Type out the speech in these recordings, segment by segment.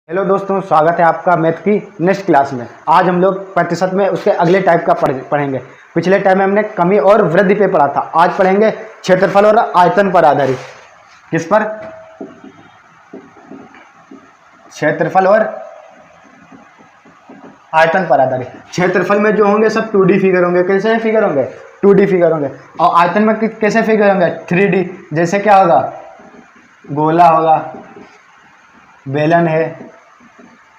Hello दोस्तों, स्वागत है आपका मैथ की नेक्स्ट क्लास में। आज हम लोग प्रतिशत में उसके अगले टाइप का पढ़ेंगे। पिछले टाइम में हमने कमी और वृद्धि पे पढ़ा था। आज पढ़ेंगे क्षेत्रफल और आयतन पर आधारित। किस पर? क्षेत्रफल और आयतन पर आधारित। क्षेत्रफल में जो होंगे सब 2D फिगर होंगे। कैसे फिगर होंगे? 2D फिगर होंगे। और आयतन में कैसे फिगर होंगे? 3D। जैसे क्या होगा? गोला होगा, बेलन है,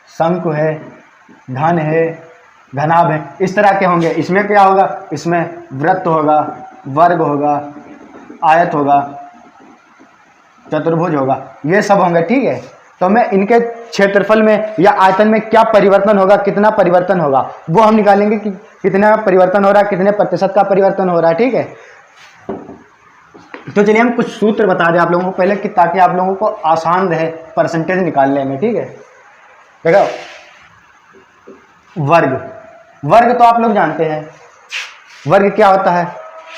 शंकु है, घन है, घनाभ है, इस तरह के होंगे। इसमें क्या होगा? इसमें वृत्त होगा, वर्ग होगा, आयत होगा, चतुर्भुज होगा, ये सब होंगे। ठीक है, तो मैं इनके क्षेत्रफल में या आयतन में क्या परिवर्तन होगा, कितना परिवर्तन होगा, वो हम निकालेंगे कि कितना परिवर्तन हो रहा है, कितने प्रतिशत का परिवर्तन हो रहा है। ठीक है, तो चलिए हम कुछ सूत्र बता दें आप लोगों को पहले कि ताकि आप लोगों को आसान रहे परसेंटेज निकालने में। ठीक है, देखो वर्ग। वर्ग तो आप लोग जानते हैं, वर्ग क्या होता है?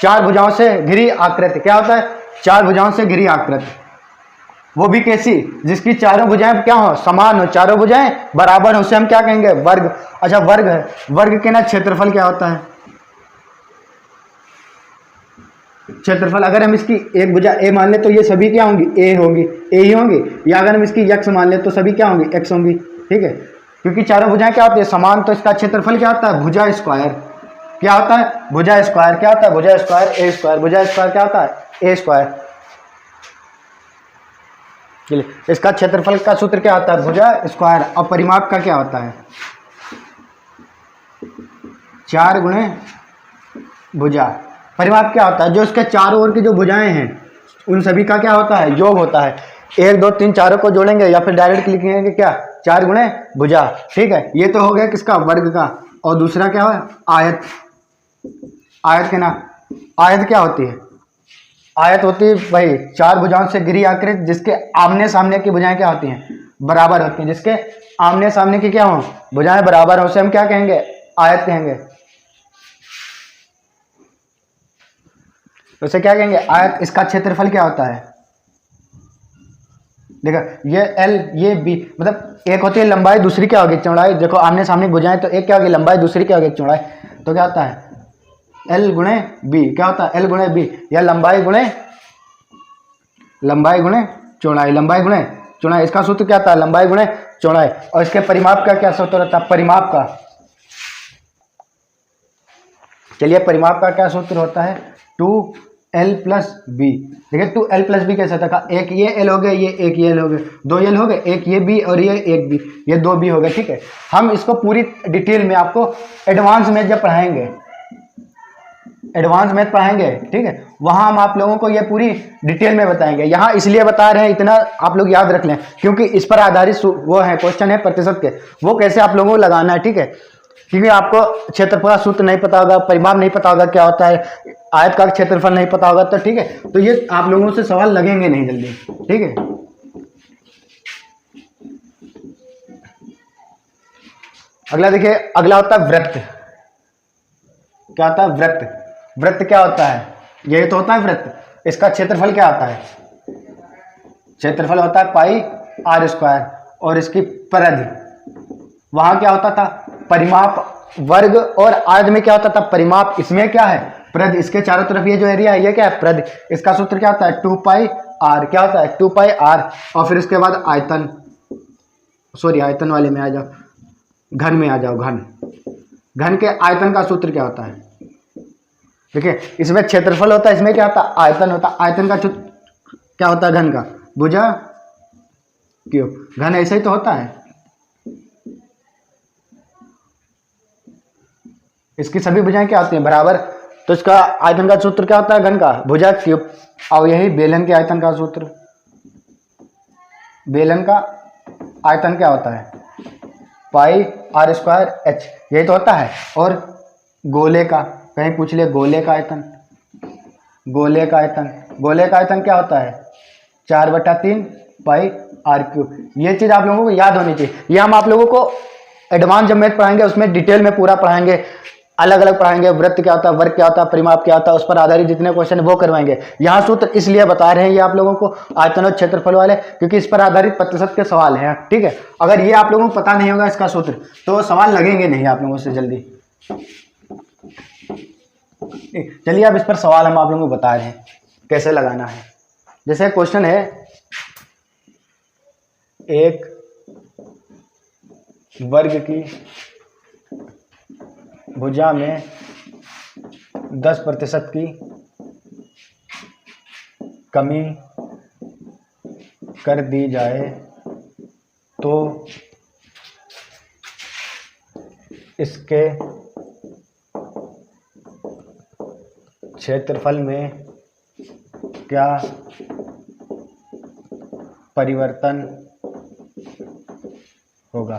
चार भुजाओं से घिरी आकृति। क्या होता है? चार भुजाओं से घिरी आकृति। वो भी कैसी? जिसकी चारों भुजाएं क्या हो? समान हो, चारों भुजाएं बराबर हो, उसे हम क्या कहेंगे? वर्ग। अच्छा, वर्ग है। वर्ग के ना क्षेत्रफल क्या होता है? क्षेत्रफल अगर हम इसकी एक भुजा ए मान ले तो ये सभी क्या होंगी? ए होंगी, ए ही होंगी। या अगर हम इसकी यक्स मान ले तो सभी क्या होंगी? एक्स होंगी। ठीक है, क्योंकि चारों भुजाएं क्या होती है? समान। तो इसका क्षेत्रफल क्या होता है? भुजा स्क्वायर। क्या होता है? भुजा स्क्वायर। क्या होता है? भुजा स्क्वायर ए स्क्वायर। भुजा स्क्वायर क्या होता है? ए स्क्वायर। चलिए, इसका क्षेत्रफल का सूत्र क्या होता है? भुजा स्क्वायर। और परिमाप का क्या होता है? 4 गुणे भुजा। परिमाप क्या होता है? जो इसके चारों ओर की जो भुजाएं हैं उन सभी का क्या होता है? योग होता है। 1 2 3 चारों को जोड़ेंगे या फिर डायरेक्ट लिखेंगे क्या? 4 गुणे भुजा। ठीक है, ये तो हो गया किसका? वर्ग का। और दूसरा क्या है? आयत। आयत के ना, आयत क्या होती है? आयत होती है भाई चार भुजाओं से घिरी आकृति जिसके आमने सामने की भुजाएं क्या होती हैं? बराबर होती हैं। जिसके आमने सामने की क्या हो? भुजाएं बराबर हो, उसे हम क्या कहेंगे? आयत कहेंगे। उसे क्या कहेंगे? आयत। इसका क्षेत्रफल क्या होता है? देखो, ये L ये B, मतलब एक होती है लंबाई, दूसरी क्या होगी? चौड़ाई। देखो आमने सामने भुजाएं, तो एक क्या होगी? लंबाई, दूसरी क्या होगी? चौड़ाई। तो क्या होता है? L गुणे B। क्या होता है? L गुणे B, या लंबाई गुणे चौड़ाई। लंबाई गुणे चौड़ाई। इसका सूत्र क्या होता है? लंबाई गुणे चौड़ाई। और इसके परिमाप का क्या सूत्र होता है? परिमाप का, चलिए परिमाप का क्या सूत्र होता है? 2L + B। देखिए 2L + B कैसे था? एक ये L हो गए, ये एक ये L हो गए, 2 L हो गए, एक ये B और ये एक B, ये 2 B हो गए। ठीक है, हम इसको पूरी डिटेल में आपको एडवांस में जब पढ़ाएंगे, एडवांस मैथ पढ़ाएंगे, ठीक है, वहां हम आप लोगों को ये पूरी डिटेल में बताएंगे। यहाँ इसलिए बता रहे हैं, इतना आप लोग याद रख लें, क्योंकि इस पर आधारित वो है क्वेश्चन है प्रतिशत के, वो कैसे आप लोगों को लगाना है। ठीक है, क्योंकि आपको क्षेत्रफल का सूत्र नहीं पता होगा, परिमाप नहीं पता होगा क्या होता है, आयत का क्षेत्रफल नहीं पता होगा, तो ठीक है, तो ये आप लोगों से सवाल लगेंगे नहीं जल्दी। ठीक है, अगला देखिए, अगला होता है वृत्त। क्या होता है? वृत्त। वृत्त क्या होता है? यही तो होता है वृत्त। इसका क्षेत्रफल क्या होता है? क्षेत्रफल होता है पाई r स्क्वायर। और इसकी परिधि, वहां क्या होता था? परिमाप। वर्ग और आयत में क्या होता था? परिमाप। इसमें क्या है? परिधि। इसके चारों तरफ ये जो एरिया है ये क्या है? परिधि। इसका सूत्र क्या होता है? 2πr। क्या होता है? 2πr। और फिर इसके बाद आयतन, सॉरी आयतन वाले में आ जाओ, घन में आ जाओ। घन, घन के आयतन का सूत्र क्या होता है? देखिए, इसमें क्षेत्रफल होता है, इसमें क्या होता है? आयतन होता है। आयतन का सूत्र क्या होता है? घन का भुजा क्यूब। घन ऐसे ही तो होता है, इसकी सभी भुजाएं क्या होती हैं? बराबर। तो इसका आयतन का सूत्र क्या होता है? घन का भुजा क्यूब। और यही बेलन के आयतन का सूत्र। बेलन का आयतन क्या होता है? पाई r स्क्वायर h, यही तो होता है। और गोले का, कहीं पूछ ले, गोले का आयतन, गोले का आयतन, गोले का आयतन क्या होता है? 4/3 पाई r क्यूब। ये चीज़ आप लोगों को याद होनी चाहिए। ये हम आप लोगों को एडवांस जब मैथ पढ़ाएंगे उसमें डिटेल में पूरा पढ़ाएंगे, अलग अलग पढ़ाएंगे, वृत्त क्या होता है, वर्ग क्या होता है, परिमाप क्या होता है, उस पर आधारित जितने क्वेश्चन वो करवाएंगे। यहाँ सूत्र इसलिए बता रहे हैं ये आप लोगों को आयतन और क्षेत्रफल वाले, क्योंकि इस पर आधारित प्रतिशत के सवाल हैं, ठीक है। अगर ये आप लोगों को पता नहीं होगा इसका सूत्र तो सवाल लगेंगे नहीं आप लोगों से जल्दी। चलिए अब इस पर सवाल हम आप लोगों को बता रहे हैं कैसे लगाना है। जैसे क्वेश्चन है, एक वर्ग की भुजा में 10% की कमी कर दी जाए तो इसके क्षेत्रफल में क्या परिवर्तन होगा।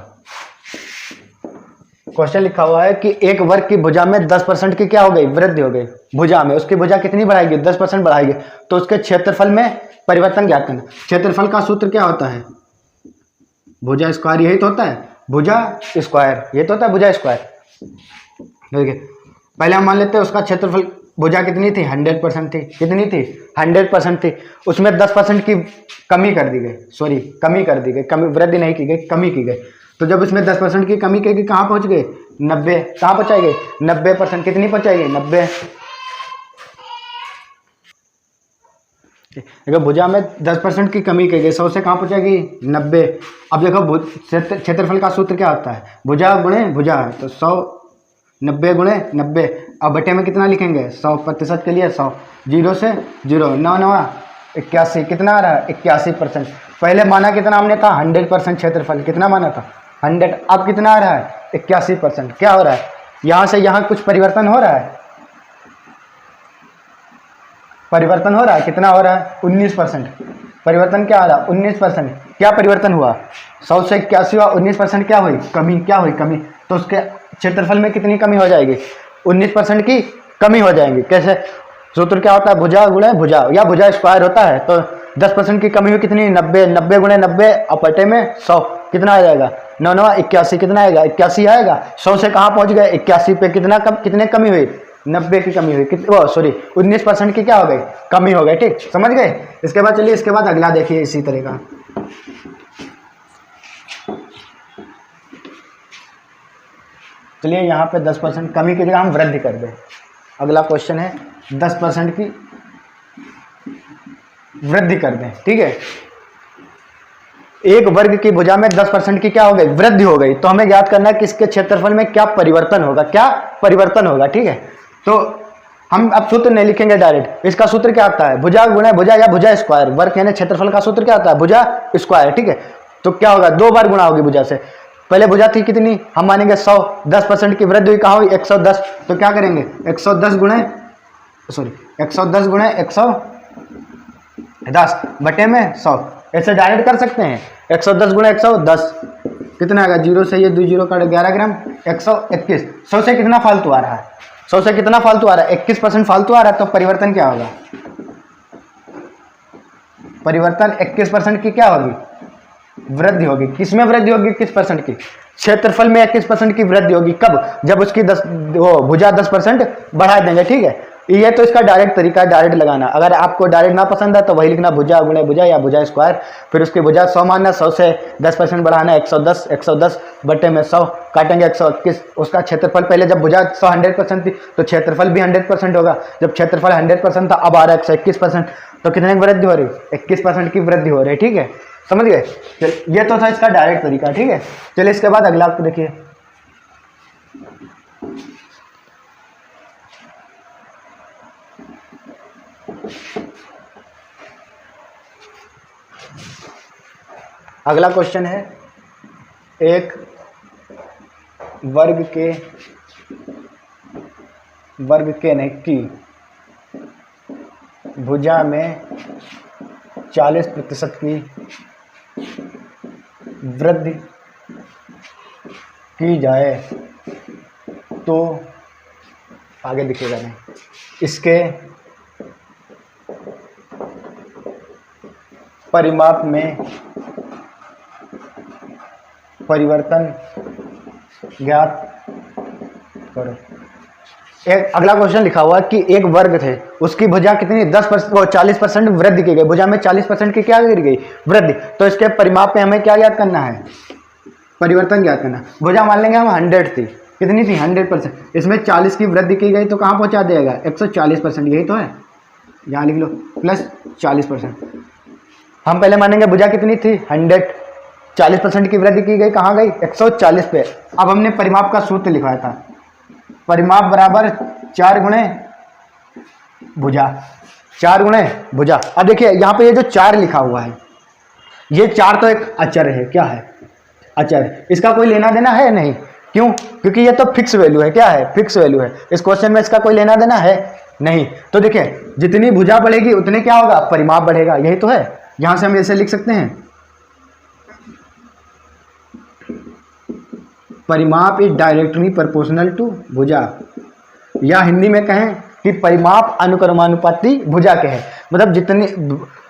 क्वेश्चन लिखा हुआ है कि एक वर्ग की भुजा में 10% की क्या हो गई, वृद्धि हो गई। भुजा में उसकी भुजा कितनी बढ़ाएगी, 10% बढ़ाएगी, तो उसके क्षेत्रफल में परिवर्तन ज्ञात करना। क्षेत्रफल का सूत्र क्या होता है, भुजा स्क्वायर, यही तो होता है भुजा स्क्वायर, ये तो होता है भुजा स्क्वायर। ठीक है, पहले हम मान लेते हैं उसका क्षेत्रफल, भुजा कितनी थी, 100% थी। कितनी थी, 100% थी। उसमें 10% की कमी कर दी गई, सॉरी कमी कर दी गई, कमी वृद्धि नहीं की गई, कमी की गई। तो जब उसमें 10% की कमी की, कहाँ पहुंच गए, 90। कहाँ पहुंचाएंगे, 90%। कितनी पहुंचाएंगे, 90। देखो भुजा में 10% की कमी की गई, 100 से कहाँ पहुंचाएगी, 90। अब देखो क्षेत्रफल का सूत्र क्या होता है, भुजा गुणे भुजा, तो 100 90 गुणे 90। अब बटे में कितना लिखेंगे, 100% के लिए 100, 0 से 0, 9 9 81, कितना आ रहा है, 81%। पहले माना कितना हमने था, 100% क्षेत्रफल, कितना माना था, 100। अब कितना आ रहा है, 81%। क्या हो रहा है, यहाँ से यहाँ कुछ परिवर्तन हो रहा है, परिवर्तन हो रहा है, कितना हो रहा है, 19%। परिवर्तन क्या आ रहा है, 19%। क्या परिवर्तन हुआ, 100 से 81 हुआ, 19% क्या हुई, कमी। क्या हुई, कमी। तो उसके क्षेत्रफल में कितनी कमी हो जाएगी, 19% की कमी हो जाएगी। कैसे, सूत्र क्या होता है, भुजा गुणे भुजा या भुजा स्क्वायर होता है। तो 10% की कमी हुई, कितनी, 90। 90 गुणे 90 अपटे में 100, कितना आ जाएगा, 9 9 81, कितना आएगा, 81 आएगा। 100 से कहाँ पहुंच गए, 81 पे। कितना कितने कमी हुई, 90 की कमी हुई, वो सॉरी 19% की क्या हो गई, कमी हो गई। ठीक, समझ गए। इसके बाद चलिए, इसके बाद अगला देखिए इसी तरह का। चलिए यहाँ पे 10% कमी की जगह हम वृद्धि कर दें। अगला क्वेश्चन है 10% की वृद्धि कर दें, ठीक है। एक वर्ग की भुजा में 10% की क्या हो गई, वृद्धि हो गई। तो हमें याद करना है कि इसके क्षेत्रफल में क्या परिवर्तन होगा, क्या परिवर्तन होगा, ठीक है। तो हम अब सूत्र नहीं लिखेंगे डायरेक्ट, इसका सूत्र क्या आता है, भुजा गुणे भुजा या भुजा स्क्वायर। वर्ग यानी क्षेत्रफल का सूत्र क्या होता है, भुजा स्क्वायर, ठीक है। तो क्या होगा, 2 बार गुणा होगी भुजा से। पहले भुजा थी कितनी, हम मानेंगे 100, 10% की वृद्धि हुई, कहाँ हुई, 110। तो क्या करेंगे, 110 गुणे 110 बटे में 100, ऐसे डायरेक्ट कर सकते हैं। 110 गुणे 110 कितना आएगा, 0 से ये 2 0 काट 11 ग्राम, 121। 100 से कितना फालतू आ रहा है, 100 से कितना फालतू आ रहा है, 21% फालतू आ रहा है। तो परिवर्तन क्या होगा, परिवर्तन 21% की क्या होगी, वृद्धि होगी। किसमें वृद्धि होगी, किस परसेंट की, क्षेत्रफल में 21% की वृद्धि होगी। कब, जब उसकी भुजा 10% बढ़ा देंगे, ठीक है। ये तो इसका डायरेक्ट तरीका है, डायरेक्ट लगाना। अगर आपको डायरेक्ट ना पसंद है तो वही लिखना, भुजा गुणे भुजा या भुजा स्क्वायर। फिर उसकी भुजा 100 मानना, 100 से 10% बढ़ाना, 110, 110 बटे में 100 काटेंगे 121। उसका क्षेत्रफल, पहले जब भुजा 100% थी तो क्षेत्रफल भी 100% होगा। जब क्षेत्रफल 100% था, अब आ रहा है 121%। तो कितने की वृद्धि हो रही, 21% की वृद्धि हो रही है, ठीक है। समझ गए। चल, ये तो था इसका डायरेक्ट तरीका, ठीक है। चलिए इसके बाद अगला देखिए, अगला क्वेश्चन है, एक वर्ग के नहीं की भुजा में 40% की वृद्धि की जाए तो आगे दिखेगा नहीं, इसके परिमाप में परिवर्तन ज्ञात करो। एक अगला क्वेश्चन लिखा हुआ है कि एक वर्ग थे, उसकी भुजा कितनी 40% वृद्धि की गई, भुजा में 40% की क्या गिर गई, वृद्धि। तो इसके परिमाप पे हमें क्या याद करना है, परिवर्तन याद करना। भुजा मान लेंगे हम 100 थी, कितनी थी 100%, इसमें 40 की वृद्धि की गई तो कहाँ पहुँचा देगा 140%, यही तो है, यहाँ लिख लो प्लस 40%। हम पहले मानेंगे भुजा कितनी थी 100, 40% की वृद्धि की गई, कहाँ गई 140 पे। अब हमने परिमाप का सूत्र लिखवाया था, परिमाप बराबर 4 गुणे भुजा, 4 गुणे भुजा। अब देखिए यहाँ पे ये जो 4 लिखा हुआ है, ये 4 तो एक अचर है, क्या है अचर, इसका कोई लेना देना है नहीं, क्यों, क्योंकि ये तो फिक्स वैल्यू है, क्या है फिक्स वैल्यू है, इस क्वेश्चन में इसका कोई लेना देना है नहीं। तो देखिए जितनी भुजा बढ़ेगी उतने क्या होगा, परिमाप बढ़ेगा, यही तो है। यहां से हम ऐसे लिख सकते हैं, परिमाप इज डायरेक्टली प्रोपोर्शनल टू भुजा, या हिंदी में कहें कि परिमाप अनुक्रमानुपाती भुजा के है। मतलब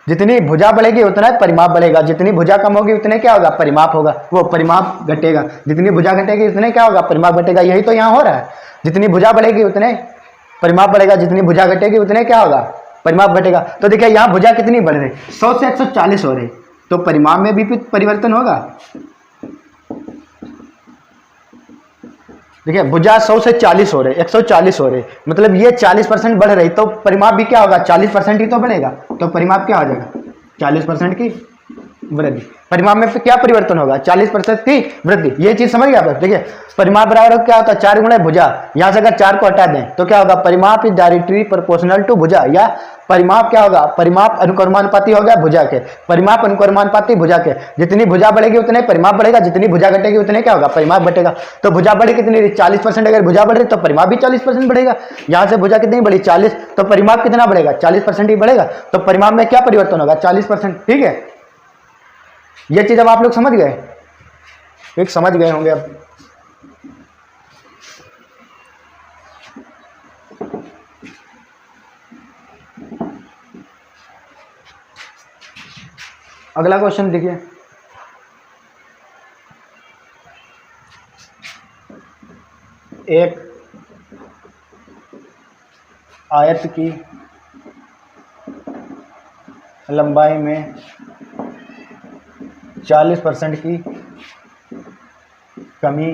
जितनी भुजा बढ़ेगी उतना परिमाप बढ़ेगा, जितनी भुजा कम होगी उतने क्या होगा, परिमाप होगा, वो परिमाप घटेगा, जितनी भुजा घटेगी उतने क्या होगा, परिमाप घटेगा। यही तो यहाँ हो रहा है, जितनी भुजा बढ़ेगी उतने परिमाप बढ़ेगा, जितनी भुजा घटेगी उतने क्या होगा, परिमाप घटेगा। तो देखिए यहाँ भुजा कितनी बढ़ रही, 100 से 140 हो रही, तो परिमाप में भी परिवर्तन होगा। देखिए भुजा 100 से 40 हो रहे, 140 हो रहे, मतलब ये 40% बढ़ रही, तो परिमाप भी क्या होगा, 40% ही तो बढ़ेगा, तो परिमाप क्या हो जाएगा 40% की वृद्धि। परिमाप में क्या परिवर्तन होगा, 40% की वृद्धि, ये चीज समझ गया आप। देखिए परिमाप बराबर क्या होता है, 4 गुणे भुजा, यहां से अगर 4 को हटा दें तो क्या होगा, परिमाप इज डायरेक्टली प्रोपोर्शनल टू भुजा, या परिमाप क्या होगा, परिमाप अनुक्रमानुपाती हो गया भुजा के, परिमाप अनुक्रमानुपाती भुजा के, जितनी भुजा बढ़ेगी उतने परिमाप बढ़ेगा, जितनी भुजा घटेगी उतने क्या होगा, परिमाप घटेगा। तो भुजा बढ़ी कितनी, 40%, अगर भुजा बढ़ रही तो परिमाप भी 40% बढ़ेगा। यहाँ से भुजा कितनी बढ़ी 40, तो परिमाप कितना बढ़ेगा, 40% ही बढ़ेगा, तो परिमाप में क्या परिवर्तन होगा, 40%। ठीक है, ये चीज अब आप लोग समझ गए, एक समझ गए होंगे अब। अगला क्वेश्चन देखिए, एक आयत की लंबाई में 40% की कमी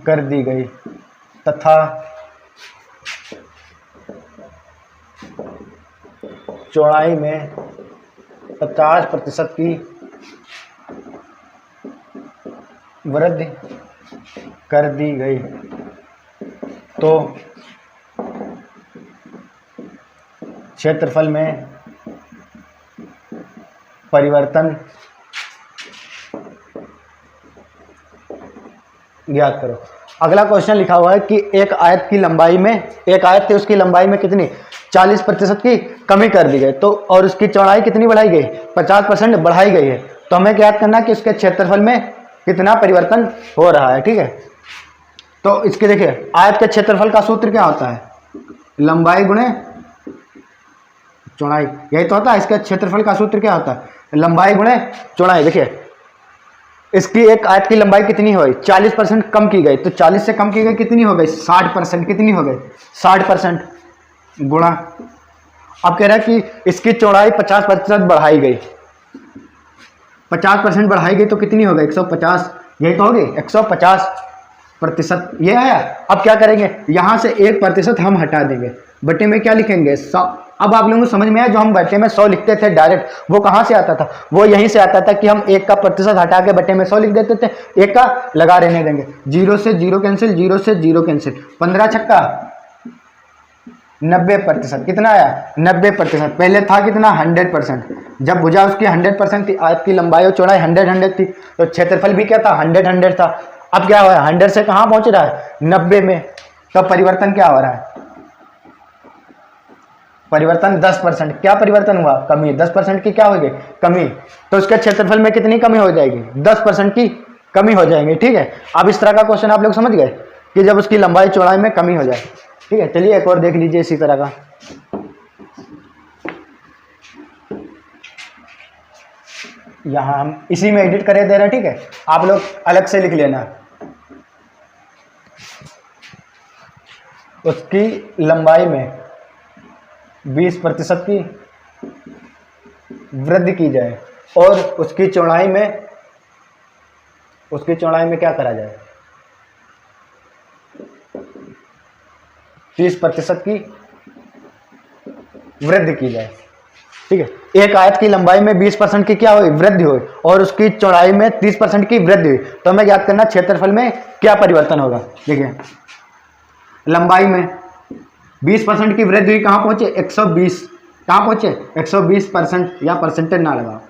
कर दी गई तथा चौड़ाई में 50% की वृद्धि कर दी गई, तो क्षेत्रफल में परिवर्तन ज्ञात करो। अगला क्वेश्चन लिखा हुआ है कि एक आयत की लंबाई में, एक आयत थी उसकी लंबाई में कितनी 40% की कमी कर दी गई, तो और उसकी चौड़ाई कितनी बढ़ाई गई, 50% बढ़ाई गई है। तो हमें क्या करना कि उसके क्षेत्रफल में कितना परिवर्तन हो रहा है। ठीक है, तो इसके देखिए आयत के क्षेत्रफल का सूत्र क्या होता है, लंबाई गुणे चौड़ाई, यही तो होता है। इसके क्षेत्रफल का सूत्र क्या होता है, लंबाई गुणे चौड़ाई। देखिए इसकी एक आयत की लंबाई कितनी हो गई, 40% कम की गई, तो 40 से कम की गई कितनी हो गई 60%, कितनी हो गई 60% गुणा, अब कह रहा है कि इसकी चौड़ाई 50% बढ़ाई गई, 50% बढ़ाई गई तो कितनी हो गई 150, यही तो होगी 150%, ये आया। अब क्या करेंगे, यहां से 1% हम हटा देंगे, बटे में क्या लिखेंगे 100। अब आप लोगों को समझ में आया, जो हम बटे में 100 लिखते थे डायरेक्ट, वो कहां से आता था, वो यहीं से आता था कि हम 1 का प्रतिशत हटा के बटे में 100 लिख देते थे, 1 का लगा रहने देंगे, 0 से 0 कैंसिल, 0 से 0 कैंसिल, 15 छक्का 90%, कितना आया 90%। पहले था कितना 100%, जब भुजा उसकी 100% थी, आयत की लंबाई और चौड़ाई 100 थी, तो क्षेत्रफल भी क्या था 100 था। अब क्या हुआ 100 से कहां पहुंच रहा है 90 में, तो परिवर्तन क्या हो रहा है, परिवर्तन 10%। क्या परिवर्तन हुआ, कमी, 10% की क्या होगी कमी, तो उसके क्षेत्रफल में कितनी कमी हो जाएगी 10% की कमी हो जाएगी। ठीक है, अब इस तरह का क्वेश्चन आप लोग समझ गए कि जब उसकी लंबाई चौड़ाई में कमी हो जाए। ठीक है, चलिए एक और देख लीजिए इसी तरह का। यहां हम इसी में एडिट करे दे रहे हैं, ठीक है, आप लोग अलग से लिख लेना। उसकी लंबाई में 20% की वृद्धि की जाए और उसकी चौड़ाई में क्या करा जाए, 30% की वृद्धि की जाए। ठीक है, एक आयत की लंबाई में 20% की क्या हुई, वृद्धि हुई और उसकी चौड़ाई में 30% की वृद्धि हुई, तो हमें याद करना क्षेत्रफल में क्या परिवर्तन होगा। देखिए, लंबाई में 20% की वृद्धि हुई, कहां पहुंचे, 120, कहां पहुंचे, 120% या परसेंटेज ना लगाओ,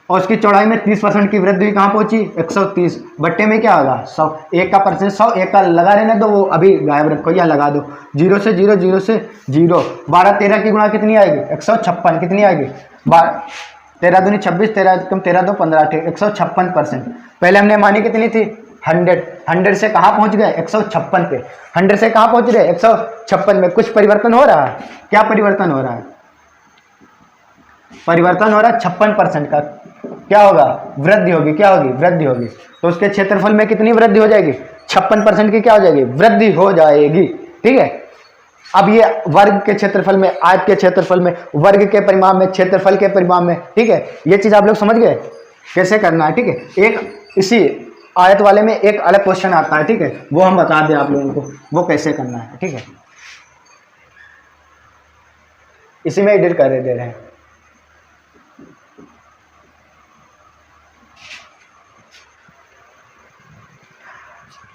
और उसकी चौड़ाई में 30% की वृद्धि हुई, कहां पहुंची, 130, बट्टे में क्या होगा, 100, एक का परसेंट 100, एक का लगा रहने दो, वो अभी गायब रखो या लगा दो, 0 से 0, 0 से 0, 12 13 की गुणा कितनी आएगी, 156, कितनी आएगी, 13 दूनी 26, 13 कम 13 2 15, 156%। पहले हमने मानी कितनी थी, 100 से कहाँ पहुंच गए, 156 पे, 100 से कहाँ पहुंच रहे, 156 में। कुछ परिवर्तन हो रहा है, क्या परिवर्तन हो रहा है, परिवर्तन हो रहा है 56% का, क्या होगा, वृद्धि होगी, क्या होगी, वृद्धि होगी, तो उसके क्षेत्रफल में कितनी वृद्धि हो जाएगी, 56% की क्या हो जाएगी, वृद्धि हो जाएगी। ठीक है, अब ये वर्ग के क्षेत्रफल में, आयत के क्षेत्रफल में, वर्ग के परिमाण में, क्षेत्रफल के परिमाण में, ठीक है, ये चीज आप लोग समझ गए कैसे करना है। ठीक है, एक इसी आयत वाले में एक अलग क्वेश्चन आता है, ठीक है, वो हम बता दें आप लोगों को वो कैसे करना है। ठीक है, इसी में एडिट कर दे रहे हैं।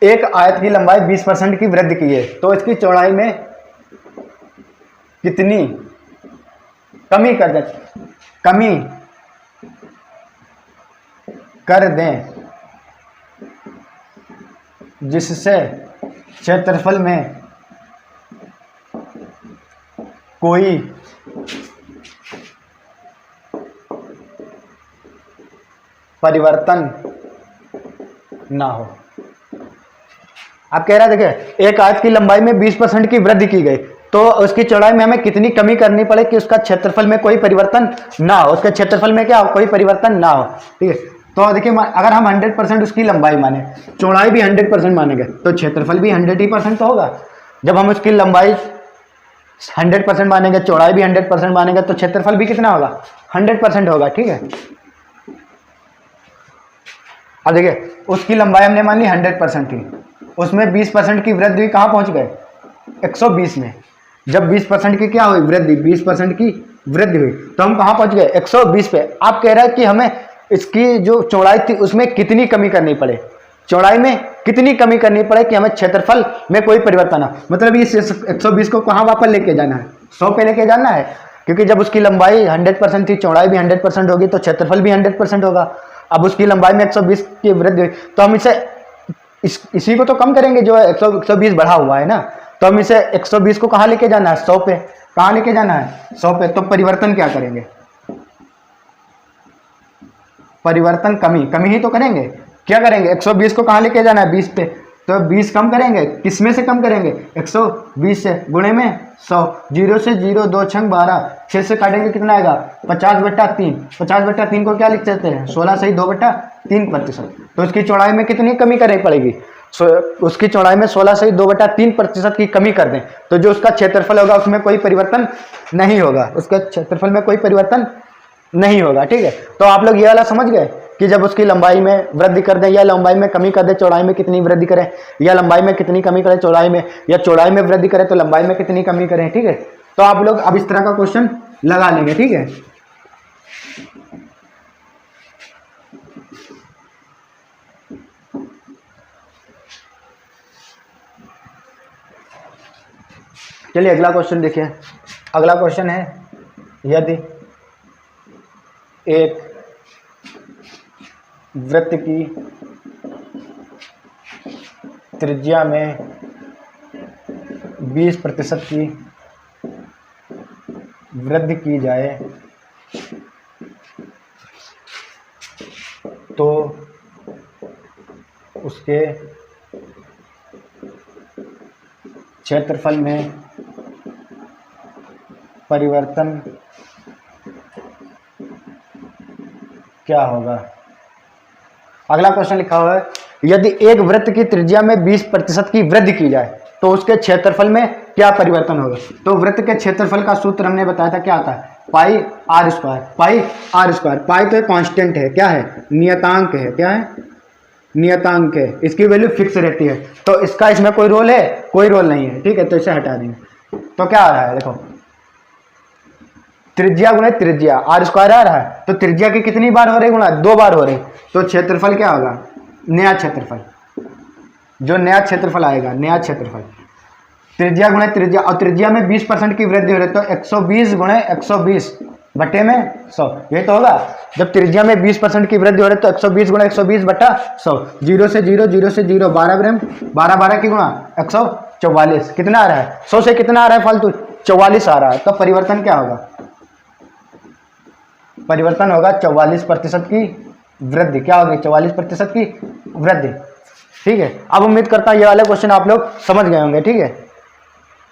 एक आयत की लंबाई 20% की वृद्धि की है, तो इसकी चौड़ाई में कितनी कमी कर दें जिससे क्षेत्रफल में कोई परिवर्तन ना हो। आप कह रहे हैं, देखिए, एक आयत की लंबाई में 20% की वृद्धि की गई, तो उसकी चौड़ाई में हमें कितनी कमी करनी पड़े कि उसका क्षेत्रफल में कोई परिवर्तन ना हो, उसके क्षेत्रफल में क्या हो, कोई परिवर्तन ना हो। ठीक है, तो देखिए, अगर हम 100% उसकी लंबाई माने, चौड़ाई भी 100% मानेंगे, तो क्षेत्रफल भी 100% तो होगा। जब हम उसकी लंबाई 100% मानेंगे, चौड़ाई भी 100% मानेंगे, तो क्षेत्रफल भी कितना होगा, 100% होगा। ठीक है, अब देखिए, उसकी लंबाई हमने मान ली 100% थी, उसमें 20% की वृद्धि हुई, कहाँ पहुंच गए, 120 में। जब 20% की क्या हुई, वृद्धि, 20% की वृद्धि हुई, तो हम कहाँ पहुंच गए, 120 पे। आप कह रहे हैं कि हमें इसकी जो चौड़ाई थी उसमें कितनी कमी करनी पड़े, चौड़ाई में कितनी कमी करनी पड़े कि हमें क्षेत्रफल में कोई परिवर्तन ना, मतलब इस 120 को कहाँ वापस लेके जाना है, 100 पे लेके जाना है, क्योंकि जब उसकी लंबाई 100% थी, चौड़ाई भी 100% होगी, तो क्षेत्रफल भी 100% होगा। अब उसकी लंबाई में 120 की वृद्धि हुई, तो हम इसी को तो कम करेंगे, जो 120 बढ़ा हुआ है ना, तो हम इसे 120 को कहाँ लेके जाना है, 100 पे, कहाँ लेके जाना है, 100 पे। तो परिवर्तन क्या करेंगे, परिवर्तन कमी ही तो करेंगे। क्या करेंगे, 120 को कहाँ लेके जाना है, 20 पे, तो 20 कम करेंगे, किस में से कम करेंगे, 120 से, गुणे में 100, 0 से 0, 2 छंग 12, 6 से काटेंगे कितना आएगा, 50/3, 50/3 को क्या लिख सकते हैं, 16 सही 2/3%। तो उसकी चौड़ाई में कितनी कमी करनी पड़ेगी, उसकी चौड़ाई में 16 सही 2/3% की कमी कर दें, तो जो उसका क्षेत्रफल होगा उसमें कोई परिवर्तन नहीं होगा, उसके क्षेत्रफल में कोई परिवर्तन नहीं होगा। ठीक है, तो आप लोग ये वाला समझ गए कि जब उसकी लंबाई में वृद्धि कर दें या लंबाई में कमी कर दें, चौड़ाई में कितनी वृद्धि करें, या लंबाई में कितनी कमी करें चौड़ाई में, या चौड़ाई में वृद्धि करें तो लंबाई में कितनी कमी करें। ठीक है, तो आप लोग अब इस तरह का क्वेश्चन लगा लेंगे। ठीक है, चलिए अगला क्वेश्चन देखिए। अगला क्वेश्चन है, यदि एक वृत्त की त्रिज्या में 20% की वृद्धि की जाए तो उसके क्षेत्रफल में परिवर्तन क्या होगा। अगला क्वेश्चन लिखा हुआ है, यदि एक वृत्त की त्रिज्या में 20% की वृद्धि की जाए, तो उसके क्षेत्रफल में क्या परिवर्तन होगा। तो वृत्त के क्षेत्रफल का सूत्र हमने बताया था, क्या आता है, pi R square, pi R square. Pi तो कांस्टेंट है, क्या है, नियतांक है, क्या है, नियतांक है, इसकी वैल्यू फिक्स रहती है। तो इसका इसमें कोई रोल है, कोई रोल नहीं है, ठीक है, तो इसे हटा देंगे। तो क्या आ रहा है, देखो त्रिज्या गुणा त्रिज्या, आर स्क्वायर आ रहा है, तो त्रिज्या की कितनी बार हो रही गुणा, 2 बार हो रही। तो क्षेत्रफल क्या होगा, नया क्षेत्रफल, जो नया क्षेत्रफल आएगा, नया क्षेत्रफल, त्रिज्या गुणा त्रिज्या, और त्रिज्या में 20% की वृद्धि हो रही है, तो 120 गुणा 120 बटे में 100, ये तो होगा। जब त्रिज्या में 20% की वृद्धि हो रही है तो 120 गुणा 120 बटा 100, 0 से 0, 0 से 0, 12 ब्रह्म, 12 12 की गुणा 144, कितना आ रहा है, 100 से कितना आ रहा है फालतू, 44 आ रहा है। तो परिवर्तन क्या होगा, परिवर्तन होगा 44% की वृद्धि, क्या होगी, 44% की वृद्धि, ठीक है। अब उम्मीद करता हूं ये वाले क्वेश्चन आप लोग समझ गए होंगे, ठीक है।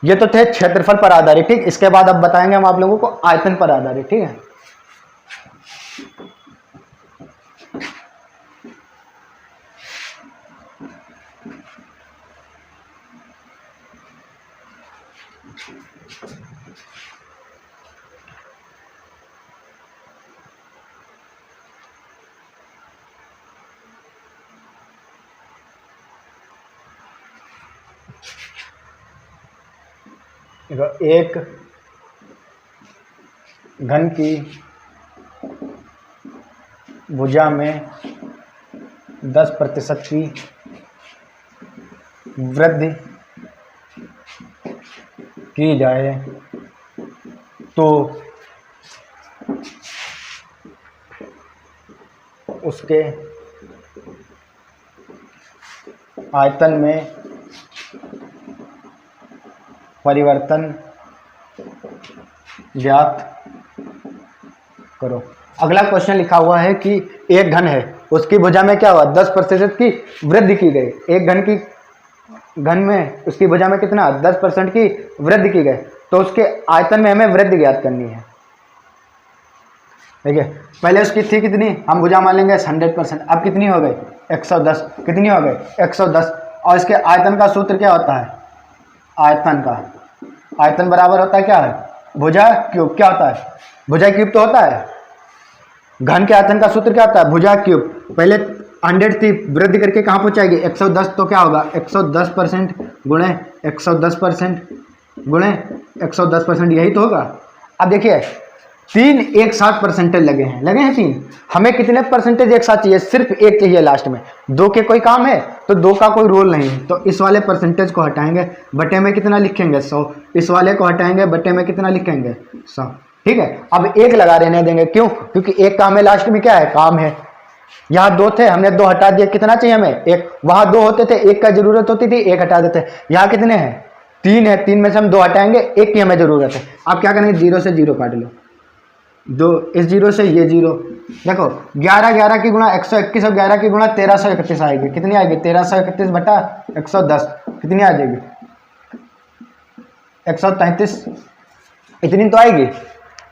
ये तो थे क्षेत्रफल पर आधारित, ठीक। इसके बाद अब बताएंगे हम आप लोगों को आयतन पर आधारित, ठीक है। एक घन की भुजा में 10% की वृद्धि की जाए तो उसके आयतन में परिवर्तन ज्ञात करो। अगला क्वेश्चन लिखा हुआ है कि एक घन है, उसकी भुजा में क्या हुआ, 10% की वृद्धि की गई। एक घन की घन में उसकी भुजा में कितना, 10% की वृद्धि की गई, तो उसके आयतन में हमें वृद्धि ज्ञात करनी है, ठीक है। पहले उसकी थी कितनी, हम भुजा मान लेंगे 100%, अब कितनी हो गई, 110, कितनी हो गई, 110। और इसके आयतन का सूत्र क्या होता है, आयतन का, आयतन बराबर होता है क्या है, भुजा क्यूब, क्या होता है, भुजा क्यूब तो होता है। घन के आयतन का सूत्र क्या होता है, भुजा क्यूब। पहले 100 थी, वृद्धि करके कहाँ पहुंचाएगी, 110, तो क्या होगा 110% गुणे 110% गुणे 110%, यही तो होगा। अब देखिए 3 एक साथ परसेंटेज लगे हैं, लगे हैं 3, हमें कितने परसेंटेज एक साथ चाहिए, सिर्फ एक चाहिए लास्ट में, 2 के कोई काम है तो 2 का कोई रोल नहीं है, तो इस वाले परसेंटेज को हटाएंगे, बटे में कितना लिखेंगे 100, इस वाले को हटाएंगे, बटे में कितना लिखेंगे 100, ठीक है। अब एक लगा रहने देंगे, क्यों, क्योंकि एक काम है, लास्ट में क्या है, काम है। यहाँ 2 थे, हमने 2 हटा दिया, कितना चाहिए हमें, एक। वहां 2 होते थे, एक का जरूरत होती थी, एक हटा देते। यहाँ कितने हैं, 3 है, 3 में से हम 2 हटाएंगे, एक की हमें जरूरत है। आप क्या करेंगे, 0 से 0 काट लो, 2, इस 0 से ये 0, देखो 11 11 की गुणा 121 और 11 की गुणा 1331 आएगी, कितनी आएगी, 1331 बटा 110, कितनी आ जाएगी, 133, इतनी तो आएगी।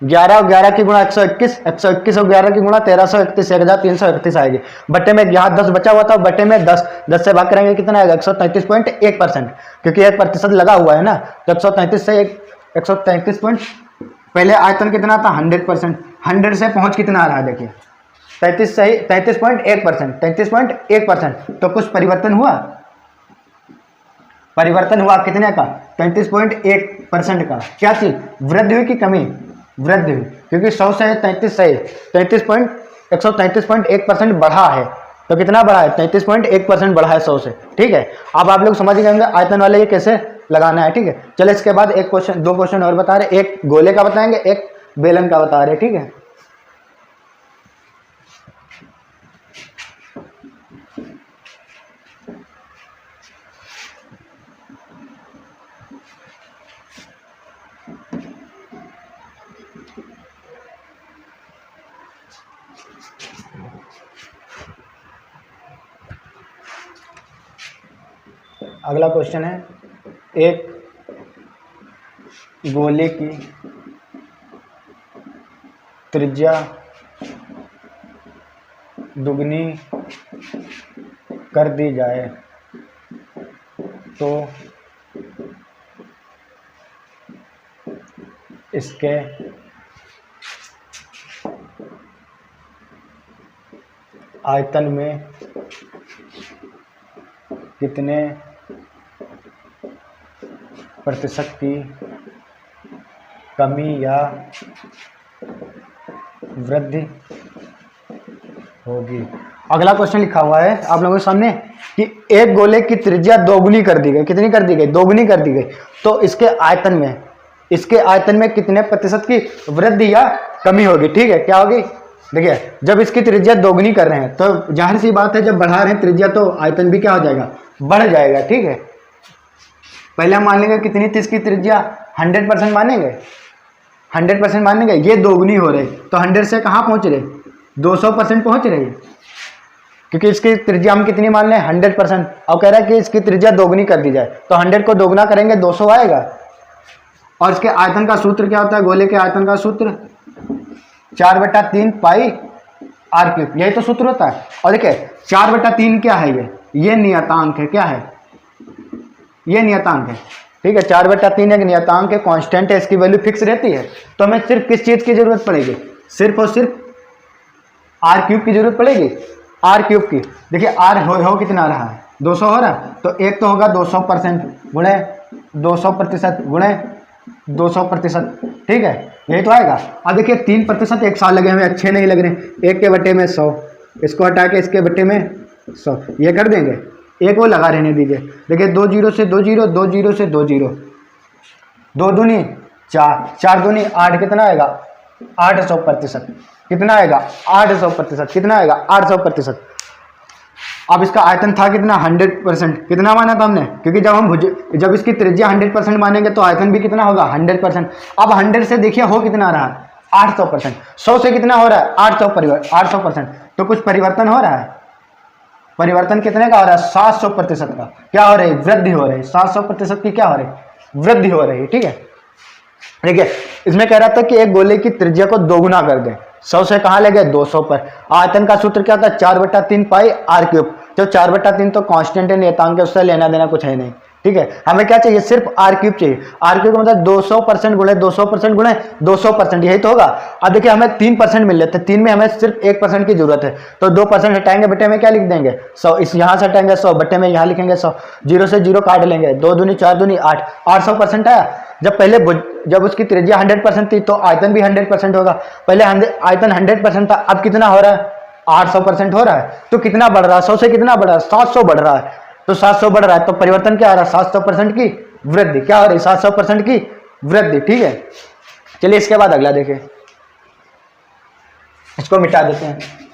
11 और 11 की गुणा 121, 121 और 11 की गुणा 1331, 1331 आएगी। बट्टे में यहाँ 10 बचा हुआ था, बट्टे में 10 से भाग करेंगे, कितना आएगा, 133.1%, क्योंकि 1% लगा हुआ है ना, तो 133 से 133 पॉइंट, पहले आयतन कितना था 100%, 100 से पहुंच कितना आ रहा है, देखिए 33 से 33.1%, 33.1%, तो कुछ परिवर्तन हुआ, परिवर्तन हुआ कितने का, 33.1% का। क्या चीज, वृद्धि हुई कि कमी, वृद्धि हुई, क्योंकि 100 से 33 से 133.1% बढ़ा है, तो कितना बढ़ा है, 33.1% बढ़ा है 100 से, ठीक है। अब आप लोग समझ गए होंगे आयतन वाले ये कैसे लगाना है, ठीक है। चलो इसके बाद एक क्वेश्चन, 2 क्वेश्चन और बता रहे, एक गोले का बताएंगे, एक बेलन का बता रहे, ठीक है। अगला क्वेश्चन है, एक गोले की त्रिज्या दुगनी कर दी जाए तो इसके आयतन में कितने प्रतिशत की कमी या वृद्धि होगी। अगला क्वेश्चन लिखा हुआ है आप लोगों के सामने कि एक गोले की त्रिज्या दोगुनी कर दी गई। कितनी कर दी गई? दोगुनी कर दी गई। तो इसके आयतन में कितने प्रतिशत की वृद्धि या कमी होगी? ठीक है, क्या होगी? देखिए, जब इसकी त्रिज्या दोगुनी कर रहे हैं तो जाहिर सी बात है, जब बढ़ा रहे हैं त्रिज्या तो आयतन भी क्या हो जाएगा? बढ़ जाएगा। ठीक है, पहले हम मान लेंगे कितनी थी इसकी त्रिज्या? 100% मानेंगे, 100% मानेंगे। ये दोगुनी हो रही तो 100 से कहाँ पहुंच रहे? 200% पहुंच रही है, क्योंकि इसकी त्रिज्या हम कितनी मान लें? 100%। अब कह रहा है कि इसकी त्रिज्या दोगुनी कर दी जाए, तो 100 को दोगुना करेंगे 200 आएगा। और इसके आयतन का सूत्र क्या होता है? गोले के आयतन का सूत्र 4/3 पाई आर क्यूब, यही तो सूत्र होता है। और देखिए 4/3 क्या है? ये नियतांक है। क्या है? ये नियतांक है। ठीक है, 4/3 एक नियतांक है, कांस्टेंट है, इसकी वैल्यू फिक्स रहती है। तो हमें सिर्फ किस चीज की जरूरत पड़ेगी? सिर्फ और सिर्फ आर क्यूब की जरूरत पड़ेगी, आर क्यूब की। देखिए आर हो कितना रहा है? 200 हो रहा है, तो एक तो होगा 200% गुणे 200% गुणे 200%। ठीक है, यही तो आएगा। अब देखिए 3% एक साल लगे हुए, अच्छे नहीं लग रहे। 1 के बटे में 100, इसको हटा के इसके बटे में 100, ये कर देंगे। एक वो लगा रहने दीजिए। देखिए 2 0 से 2 0, 2 0 से 2 0, 2 दूनी 4, 4 दूनी 8, कितना आएगा? 800%। कितना आएगा? 800%। कितना आएगा? 800%। अब इसका आयतन था कितना? 100%। कितना माना था हमने? क्योंकि जब इसकी त्रिज्या 100% मानेंगे तो आयतन भी कितना होगा? 100%। अब 100 से देखिए हो कितना रहा है? 800%। 100 से कितना हो रहा है? 800%। तो कुछ परिवर्तन हो रहा है। परिवर्तन कितने का हो रहा है? 700% का। क्या हो रही है? वृद्धि हो रही है। 700% की क्या हो रही है? वृद्धि हो रही है। ठीक है, देखिए इसमें कह रहा था कि एक गोले की त्रिज्या को दोगुना कर दें। 100 से कहाँ ले गए? 200 पर। आयतन का सूत्र क्या था? 4/3 पाई आर क्यूब। जो 4/3 तो कांस्टेंट है, नियतांक है, उससे लेना देना कुछ है नहीं। ठीक है, हमें क्या चाहिए? सिर्फ आर क्यूब चाहिए। आर क्यूब का मतलब 200% गुणे 200% गुणे 200%, यही तो होगा। अब देखिए हमें 3% मिल लेते हैं, 3 में हमें सिर्फ 1% की जरूरत है, तो 2% हटाएंगे, बटे में क्या लिख देंगे? 100। इस यहाँ से हटाएंगे 100, बटे में यहाँ लिखेंगे 100, 0 से 0 काट लेंगे, 2 दूनी 4 दूनी 8, 800% आया। जब उसकी त्रिज्या 100% थी तो आयतन भी 100% होगा। पहले आयतन 100% था, अब कितना हो रहा है? 800% हो रहा है। तो कितना बढ़ रहा है? 100 से कितना बढ़ रहा है? 700 बढ़ रहा है। तो 700 बढ़ रहा है तो परिवर्तन क्या आ रहा है? 700% की वृद्धि। क्या हो रही है? 700% की वृद्धि। ठीक है, चलिए इसके बाद अगला देखिए, इसको मिटा देते हैं।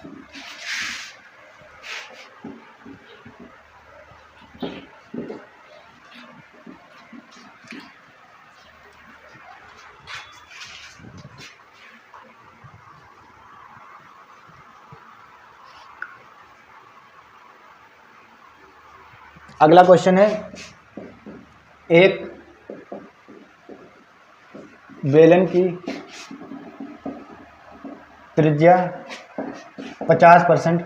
अगला क्वेश्चन है, एक बेलन की त्रिज्या 50%,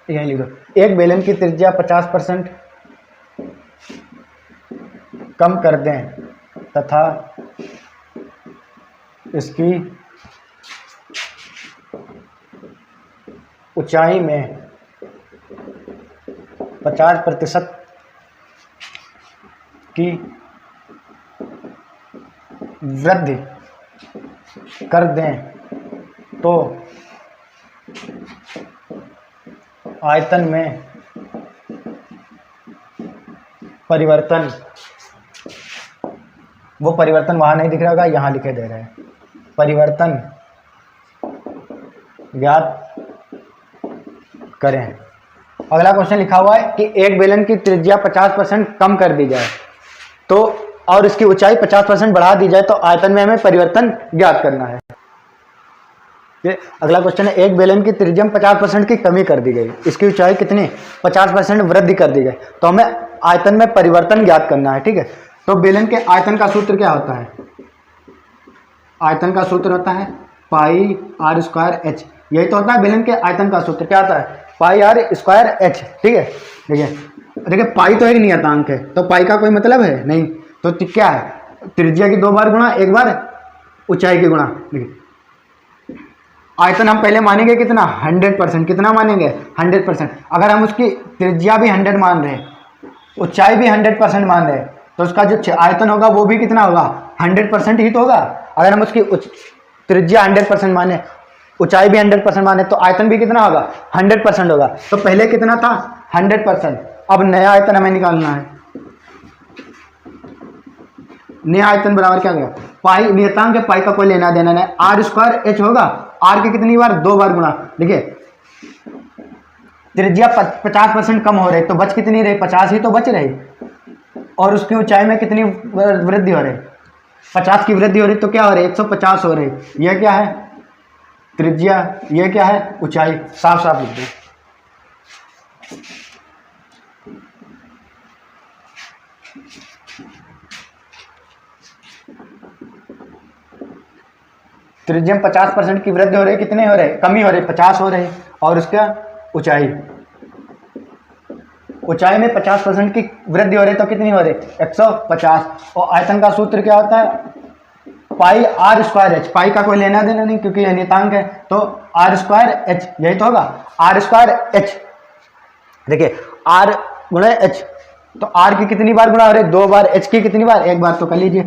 यही लिखो, एक बेलन की त्रिज्या 50% कम कर दें तथा इसकी ऊंचाई में 50% की वृद्धि कर दें तो आयतन में परिवर्तन, वो परिवर्तन वहां नहीं दिख रहा होगा, यहां लिखे दे रहे हैं, परिवर्तन ज्ञात करें। अगला क्वेश्चन लिखा हुआ है कि एक बेलन की त्रिज्या 50% कम कर दी जाए तो और इसकी ऊंचाई 50% बढ़ा दी जाए तो आयतन में हमें परिवर्तन ज्ञात करना है। ये अगला क्वेश्चन है, एक बेलन की त्रिज्या में 50% की कमी कर दी गई, इसकी ऊंचाई कितनी? 50% वृद्धि कर दी गई, तो हमें आयतन में परिवर्तन ज्ञात करना है। ठीक है, तो बेलन के आयतन का सूत्र क्या होता है? आयतन का सूत्र होता है पाई आर स्क्वायर एच। यही तो होता है बेलन के आयतन का सूत्र। क्या होता है? Pi R square H. ठीक है, देखिए देखिए पाई तो एक नियतांक है, तो पाई का कोई मतलब है नहीं, तो क्या है, त्रिज्या की 2 बार गुणा, 1 बार ऊंचाई की गुणा। देखिए आयतन हम पहले मानेंगे कितना, 100%। कितना मानेंगे, 100%। अगर हम उसकी त्रिज्या भी 100 मान रहे, ऊंचाई भी 100% मान रहे, तो उसका जो आयतन होगा वो भी कितना होगा, 100% ही तो होगा। अगर हम उसकी त्रिज्या 100% माने, ऊंचाई भी 100% माने, तो आयतन भी कितना होगा, 100% होगा। तो पहले कितना था, 100%। अब नया आयतन हमें निकालना है। नया आयतन बराबर क्या होगा, पाई, नियतांक है पाई का कोई लेना देना नहीं, आर स्क्वायर एच होगा। आर के कितनी बार, 2 बार गुणा। देखिए त्रिज्या 50% कम हो रही, तो बच कितनी रही, 50 ही तो बच रही, और उसकी ऊंचाई में कितनी वृद्धि हो रही, 50 की वृद्धि हो रही, तो क्या हो रही, 150 हो रही। यह क्या है, त्रिज्या, यह क्या है, ऊंचाई। साफ साफ लिख दो। त्रिज्या में 50% की वृद्धि हो रही, कितने हो रहे, कमी हो रही, 50 हो रही, और उसका ऊंचाई, ऊंचाई में 50% की वृद्धि हो रही, तो कितनी हो रही, 150। और आयतन का सूत्र क्या होता है, पाई आर स्क्वायर एच। पाई का कोई लेना देना नहीं क्योंकि यह नियतांक है, तो आर स्क्वायर एच, यही तो होगा, आर स्क्वायर एच। देखिए आर गुणे एच, तो आर की कितनी बार गुणा हो रही, 2 बार, एच की कितनी बार, 1 बार, तो कर लीजिए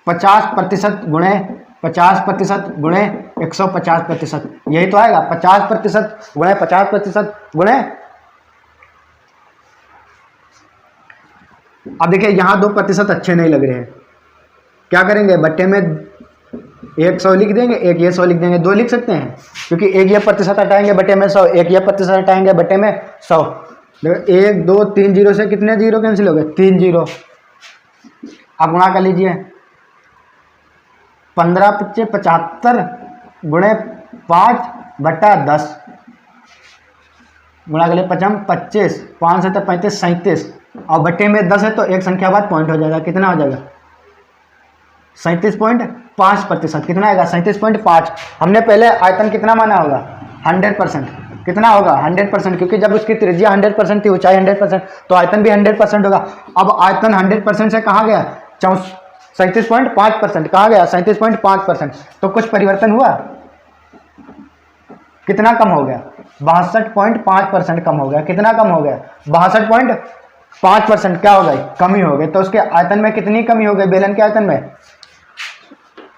50% गुणे 50% गुणे 150%, यही तो आएगा, 50% गुणे 50% गुणे। अब देखिए यहाँ 2% अच्छे नहीं लग रहे हैं, क्या करेंगे, बट्टे में 100 लिख देंगे, एक ये 100 लिख देंगे, 2 लिख सकते हैं, क्योंकि एक ये प्रतिशत हटाएंगे बट्टे में 100, एक ये प्रतिशत हटाएंगे बट्टे में 100। देखो 1 2 3 जीरो से कितने जीरो कैंसिल हो गए, 3 जीरो। अब गुणा कर लीजिए, 15 × 75 गुणे 5/10 गुणा कर लिए 25, 5 7 35 37, और बट्टे में 10 है तो एक संख्या बाद पॉइंट हो जाएगा, कितना हो जाएगा, 37.5%। कितना आएगा, 37.5। हमने पहले आयतन कितना माना होगा, 100%। कितना होगा, 100%, क्योंकि जब उसकी त्रिज्या 100% थी, ऊंचाई 100%, तो आयतन भी 100% होगा। अब आयतन 100% से कहाँ गया, 37.5%, कहाँ गया, 37.5%। तो कुछ परिवर्तन हुआ, कितना कम हो गया, 62.5% कम हो गया। कितना कम हो गया, 62.5%। क्या हो गई, कमी हो गई। तो उसके आयतन में कितनी कमी हो गई, बेलन के आयतन में,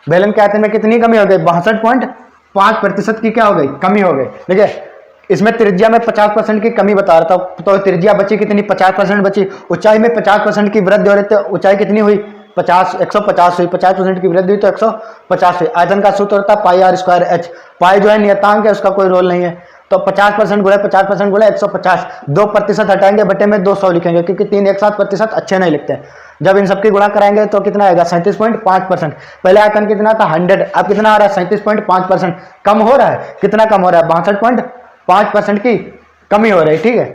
बेलन के आयतन में कितनी कमी हो गई, 62.5% की क्या हो गई, कमी हो गई। देखिए इसमें त्रिज्या में 50% की कमी बता रहा था, तो त्रिज्या बची कितनी, 50% बची। ऊंचाई में 50% की वृद्धि हो रही, तो ऊंचाई कितनी हुई, 150 हुई, 50% की वृद्धि हुई तो 150 हुई। आयतन का सूत्र होता है पाई आर स्क्वायर एच। पाई जो है नियतांक है, उसका कोई रोल नहीं है, तो 50% गुणे 50% गुणे 150, 2% हटाएंगे बटे में 200 लिखेंगे, क्योंकि 3 एक साथ प्रतिशत अच्छे नहीं लिखते। जब इन सबकी गुणा कराएंगे तो कितना आएगा, 37.5%। पहले आयतन कितना था, 100, अब कितना आ रहा है, 37.5%। कम हो रहा है, कितना कम हो रहा है, 62.5% की कमी हो रही है। ठीक है।